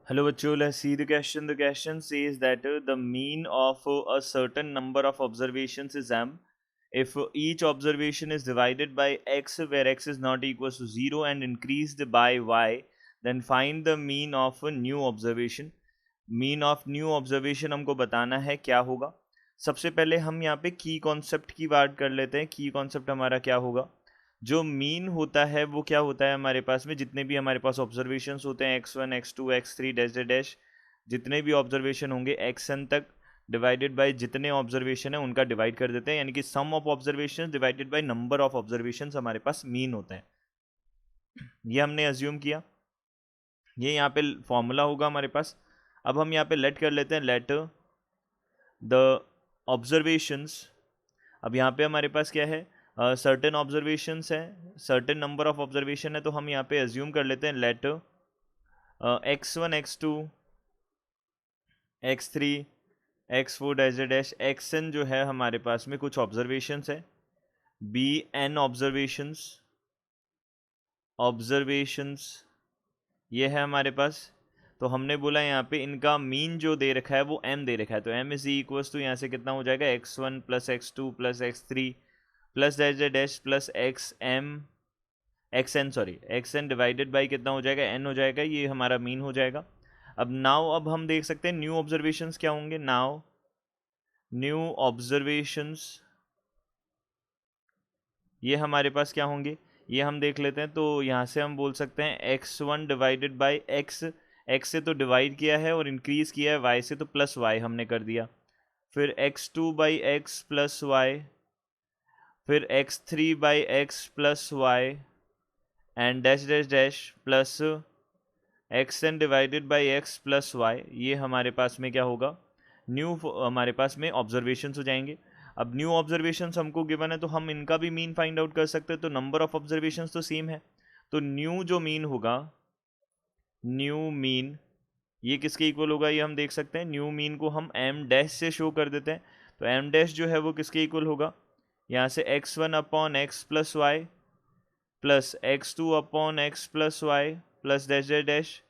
Hello, bachcho. Let's see the question. The question says that the mean of a certain number of observations is m. If each observation is divided by x, where x is not equal to 0 and increased by y, then find the mean of a new observation. Mean of new observation हमको बताना है क्या होगा. सबसे पहले हम यहाँ पे की कॉन्सेप्ट की बात कर लेते हैं. की कॉन्सेप्ट हमारा क्या होगा. जो मीन होता है वो क्या होता है हमारे पास में, जितने भी हमारे पास ऑब्जर्वेशंस होते हैं x1 x2 x3 dash dash dash, जितने भी ऑब्जर्वेशन होंगे xn तक डिवाइडेड बाय जितने ऑब्जर्वेशन है उनका डिवाइड कर देते हैं, यानी कि sum of observation divided by number of observation हमारे पास मीन होते हैं. ये हमने अज्यूम किया. ये यहाँ पे फॉर्मूला होगा हमारे पास. अब हम यहाँ पे लेट कर लेते हैं, लेट द ऑब्जर्वेशंस. अब यहाँ पे हमारे पास क्या है, सर्टेन ऑब्जर्वेशंस है, सर्टेन नंबर ऑफ ऑब्जर्वेशन है, तो हम यहाँ पे अज्यूम कर लेते हैं late x1 x2 x3 x4 dash dash xn जो है हमारे पास में कुछ ऑब्जर्वेशंस है, bn ऑब्जर्वेशंस ये है हमारे पास. तो हमने बोला यहाँ पे इनका मीन जो दे रखा है वो m दे रखा है, तो m इज इक्वल्स टू यहाँ से कितना हो जाएगा x1 plus x2 plus x3 plus dash dash dash plus x n divided by कितना हो जाएगा n हो जाएगा. ये हमारा मीन हो जाएगा. अब हम देख सकते हैं न्यू ऑब्जर्वेशंस क्या होंगे. नाउ न्यू ऑब्जर्वेशंस ये हमारे पास क्या होंगे, ये हम देख लेते हैं. तो यहाँ से हम बोल सकते हैं x1 डिवाइडेड बाई x से तो डिवाइड किया है और इंक्रीज़ किया है y से, तो प्लस y हमने कर दिया. फिर x2 by x plus y, फिर x3 by x plus y and dash dash dash plus xn divided by x plus y. ये हमारे पास में क्या होगा, न्यू हमारे पास में ऑब्जर्वेशंस हो जाएंगे. अब न्यू ऑब्जर्वेशंस हमको गिवन है तो हम इनका भी मीन फाइंड आउट कर सकते हैं. तो नंबर ऑफ ऑब्जर्वेशंस तो सेम है, तो न्यू जो मीन होगा, न्यू मीन ये किसके इक्वल होगा, ये हम देख सकते हैं. न्यू मीन को हम एम डैश से शो कर देते हैं. तो एम डैश जो है वो किसके इक्वल होगा, यहाँ से x1 upon x plus y plus x2 upon x plus y plus dash dash dash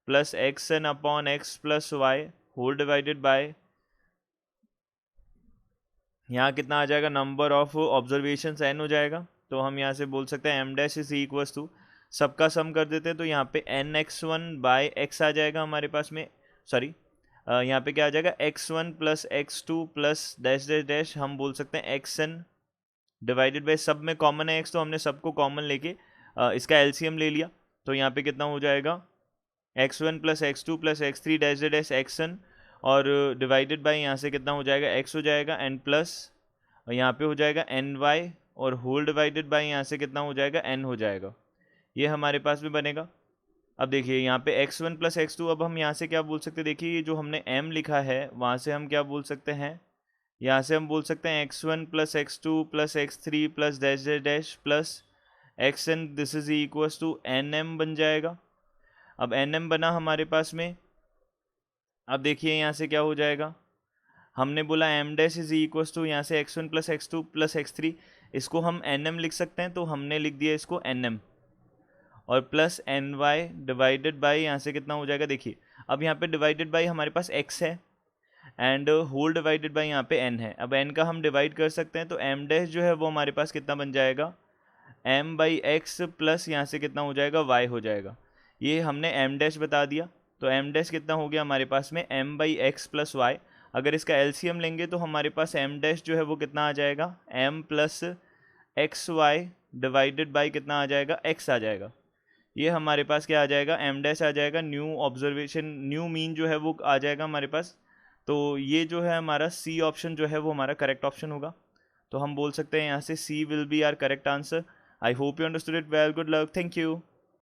plus xn upon x plus y whole divided by, यहाँ कितना आ जाएगा, नंबर ऑफ ऑब्जर्वेशन n हो जाएगा. तो हम यहाँ से बोल सकते हैं m dash is equals to, सबका सम कर देते हैं तो यहाँ पे nx1 बाय एक्स आ जाएगा हमारे पास में. सॉरी, यहाँ पे क्या आ जाएगा x1 plus x2 plus dash dash dash, हम बोल सकते हैं xn डिवाइडेड बाय, सब में कॉमन है x, तो हमने सबको कॉमन लेके इसका एलसीएम ले लिया. तो यहाँ पे कितना हो जाएगा x1 plus x2 plus x3 dash dash xn, और डिवाइडेड बाय यहाँ से कितना हो जाएगा x हो जाएगा एंड प्लस यहाँ पे हो जाएगा ny, और होल डिवाइडेड बाय यहाँ से कितना हो जाएगा n हो जाएगा. ये हमारे पास में बनेगा. अब देखिए यहाँ पे x1 प्लस x2, अब हम यहाँ से क्या बोल सकते हैं, देखिए ये जो हमने m लिखा है वहाँ से हम क्या बोल सकते हैं, यहाँ से हम बोल सकते हैं x1 plus x2 plus x3 plus dash dash dash plus xn, this is equals to nm बन जाएगा. अब nm बना हमारे पास में. अब देखिए यहाँ से क्या हो जाएगा, हमने बोला m dash is equals to यहाँ से x1 plus x2 plus x3, इसको हम nm लिख सकते हैं, तो हमने लिख दिया इसको nm, और प्लस ny डिवाइडेड बाई यहाँ से कितना हो जाएगा, देखिए अब यहाँ पे डिवाइडेड बाई हमारे पास x है एंड होल डिवाइडेड बाई यहाँ पे n है. अब n का हम डिवाइड कर सकते हैं, तो m डैश जो है वो हमारे पास कितना बन जाएगा, m बाई एक्स प्लस यहाँ से कितना हो जाएगा y हो जाएगा. ये हमने m डैश बता दिया. तो m डैश कितना हो गया हमारे पास में, m by x plus y. अगर इसका एलसीएम लेंगे तो हमारे पास m डैश जो है वो कितना आ जाएगा, m plus x y divided by कितना आ जाएगा, x आ जाएगा. ये हमारे पास क्या आ जाएगा, m डैश आ जाएगा. न्यू ऑब्जर्वेशन न्यू मीन जो है वो आ जाएगा हमारे पास. तो ये जो है हमारा सी ऑप्शन जो है वो हमारा करेक्ट ऑप्शन होगा. तो हम बोल सकते हैं यहाँ से C will be our correct answer. I hope you understood it well. Good luck. Thank you.